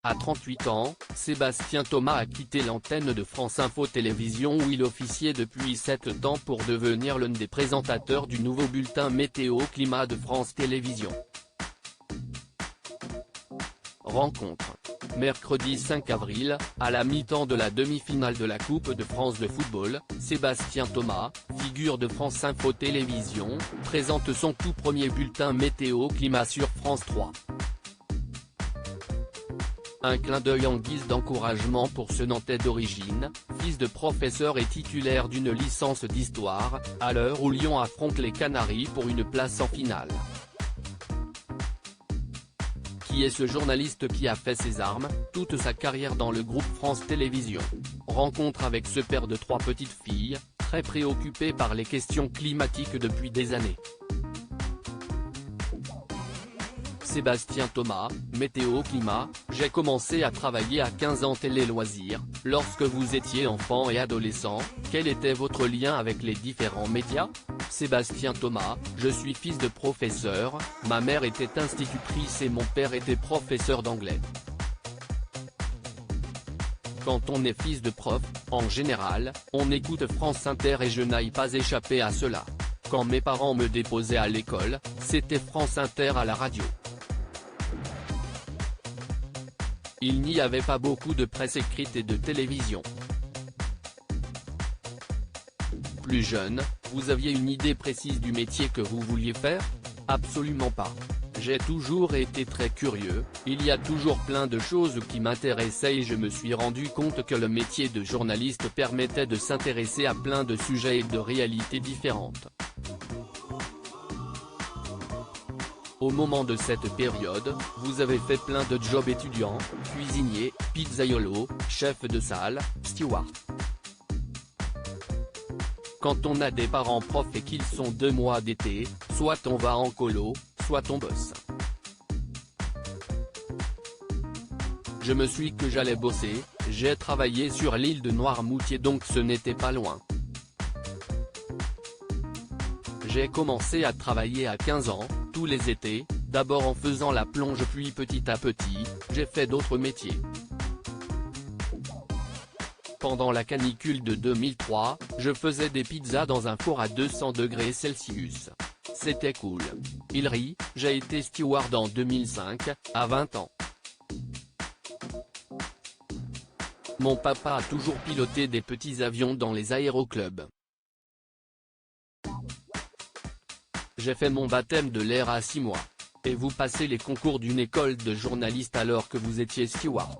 À 38 ans, Sébastien Thomas a quitté l'antenne de France Info Télévision où il officiait depuis 7 ans pour devenir l'un des présentateurs du nouveau bulletin météo-climat de France Télévisions. Rencontre. Mercredi 5 avril, à la mi-temps de la demi-finale de la Coupe de France de football, Sébastien Thomas, figure de France Info Télévisions, présente son tout premier bulletin météo-climat sur France 3. Un clin d'œil en guise d'encouragement pour ce Nantais d'origine, fils de professeur et titulaire d'une licence d'histoire, à l'heure où Lyon affronte les Canaries pour une place en finale. Qui est ce journaliste qui a fait ses armes, toute sa carrière dans le groupe France Télévisions? Rencontre avec ce père de 3 petites filles, très préoccupé par les questions climatiques depuis des années. Sébastien Thomas, météo-climat, j'ai commencé à travailler à 15 ans télé-loisirs. Lorsque vous étiez enfant et adolescent, quel était votre lien avec les différents médias? Sébastien Thomas, je suis fils de professeur, ma mère était institutrice et mon père était professeur d'anglais. Quand on est fils de prof, en général, on écoute France Inter et je n'ai pas échappé à cela. Quand mes parents me déposaient à l'école, c'était France Inter à la radio. Il n'y avait pas beaucoup de presse écrite et de télévision. Plus jeune, vous aviez une idée précise du métier que vous vouliez faire? Absolument pas. J'ai toujours été très curieux, il y a toujours plein de choses qui m'intéressaient et je me suis rendu compte que le métier de journaliste permettait de s'intéresser à plein de sujets et de réalités différentes. Au moment de cette période, vous avez fait plein de jobs étudiants, cuisinier, pizzaiolo, chef de salle, steward. Quand on a des parents profs et qu'ils sont 2 mois d'été, soit on va en colo, soit on bosse. Je me suis dit que j'allais bosser, j'ai travaillé sur l'île de Noirmoutier donc ce n'était pas loin. J'ai commencé à travailler à 15 ans, tous les étés, d'abord en faisant la plonge puis petit à petit, j'ai fait d'autres métiers. Pendant la canicule de 2003, je faisais des pizzas dans un four à 200 degrés Celsius. C'était cool. Il rit, j'ai été steward en 2005, à 20 ans. Mon papa a toujours piloté des petits avions dans les aéroclubs. J'ai fait mon baptême de l'air à 6 mois. Et vous passez les concours d'une école de journaliste alors que vous étiez steward.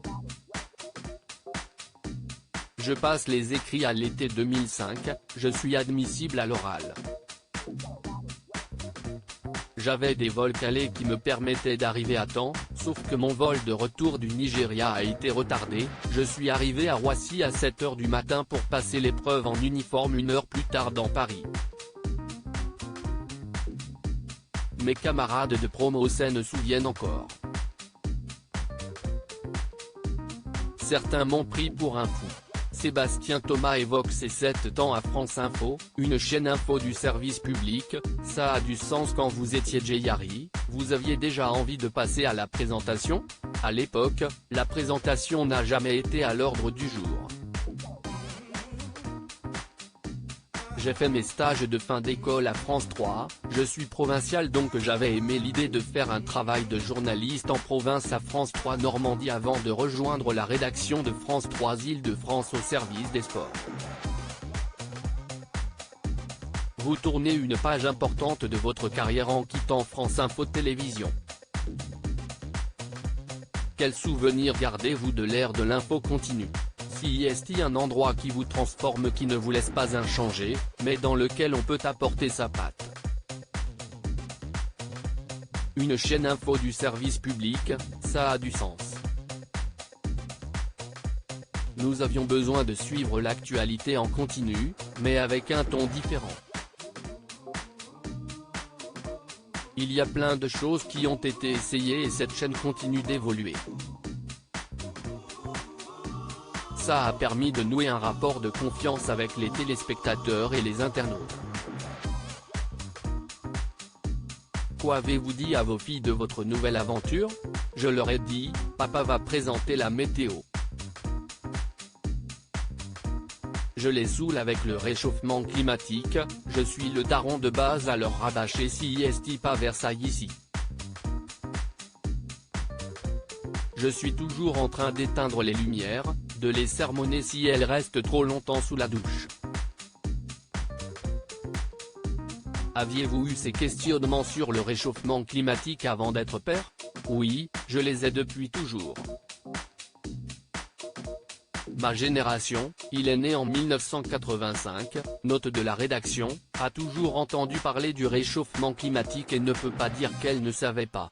Je passe les écrits à l'été 2005, je suis admissible à l'oral. J'avais des vols calés qui me permettaient d'arriver à temps, sauf que mon vol de retour du Nigeria a été retardé, je suis arrivé à Roissy à 7 h du matin pour passer l'épreuve en uniforme 1 heure plus tard dans Paris. Mes camarades de promo se souviennent encore. Certains m'ont pris pour un fou. Sébastien Thomas évoque ses 7 ans à France Info, une chaîne info du service public. Ça a du sens quand vous étiez Jayari, vous aviez déjà envie de passer à la présentation? À l'époque, la présentation n'a jamais été à l'ordre du jour. J'ai fait mes stages de fin d'école à France 3, je suis provincial donc j'avais aimé l'idée de faire un travail de journaliste en province à France 3 Normandie avant de rejoindre la rédaction de France 3 Île-de-France au service des sports. Vous tournez une page importante de votre carrière en quittant France Info Télévisions. Quel souvenir gardez-vous de l'ère de l'info continue? Si est-il un endroit qui vous transforme, qui ne vous laisse pas inchangé, mais dans lequel on peut apporter sa patte? Une chaîne info du service public, ça a du sens. Nous avions besoin de suivre l'actualité en continu, mais avec un ton différent. Il y a plein de choses qui ont été essayées et cette chaîne continue d'évoluer. Ça a permis de nouer un rapport de confiance avec les téléspectateurs et les internautes. Quoi avez-vous dit à vos filles de votre nouvelle aventure? Je leur ai dit, papa va présenter la météo. Je les saoule avec le réchauffement climatique, je suis le daron de base à leur rabâcher si est pas Versailles ici. Je suis toujours en train d'éteindre les lumières, de les sermonner si elles restent trop longtemps sous la douche. Aviez-vous eu ces questionnements sur le réchauffement climatique avant d'être père? Oui, je les ai depuis toujours. Ma génération, il est né en 1985, note de la rédaction, a toujours entendu parler du réchauffement climatique et ne peut pas dire qu'elle ne savait pas.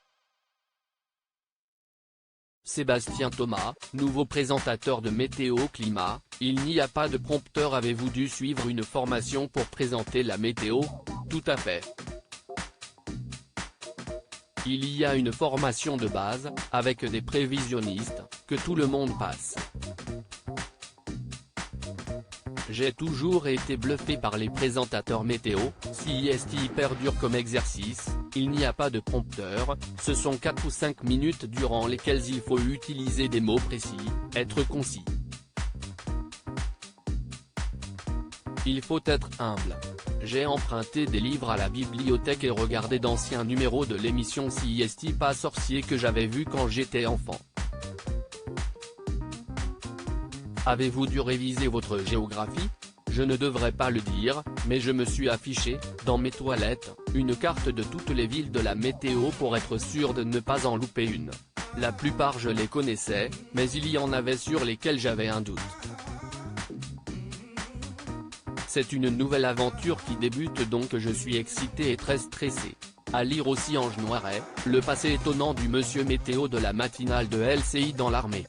Sébastien Thomas, nouveau présentateur de Météo Climat, il n'y a pas de prompteur. Avez-vous dû suivre une formation pour présenter la météo? Tout à fait. Il y a une formation de base, avec des prévisionnistes, que tout le monde passe. J'ai toujours été bluffé par les présentateurs météo, si est hyper dur comme exercice, il n'y a pas de prompteur, ce sont 4 ou 5 minutes durant lesquelles il faut utiliser des mots précis, être concis. Il faut être humble. J'ai emprunté des livres à la bibliothèque et regardé d'anciens numéros de l'émission Si est pas sorcier que j'avais vu quand j'étais enfant. Avez-vous dû réviser votre géographie? Je ne devrais pas le dire, mais je me suis affiché, dans mes toilettes, une carte de toutes les villes de la météo pour être sûr de ne pas en louper une. La plupart je les connaissais, mais il y en avait sur lesquelles j'avais un doute. C'est une nouvelle aventure qui débute donc je suis excité et très stressé. À lire aussi Ange Noiret, le passé étonnant du monsieur météo de la matinale de LCI dans l'armée.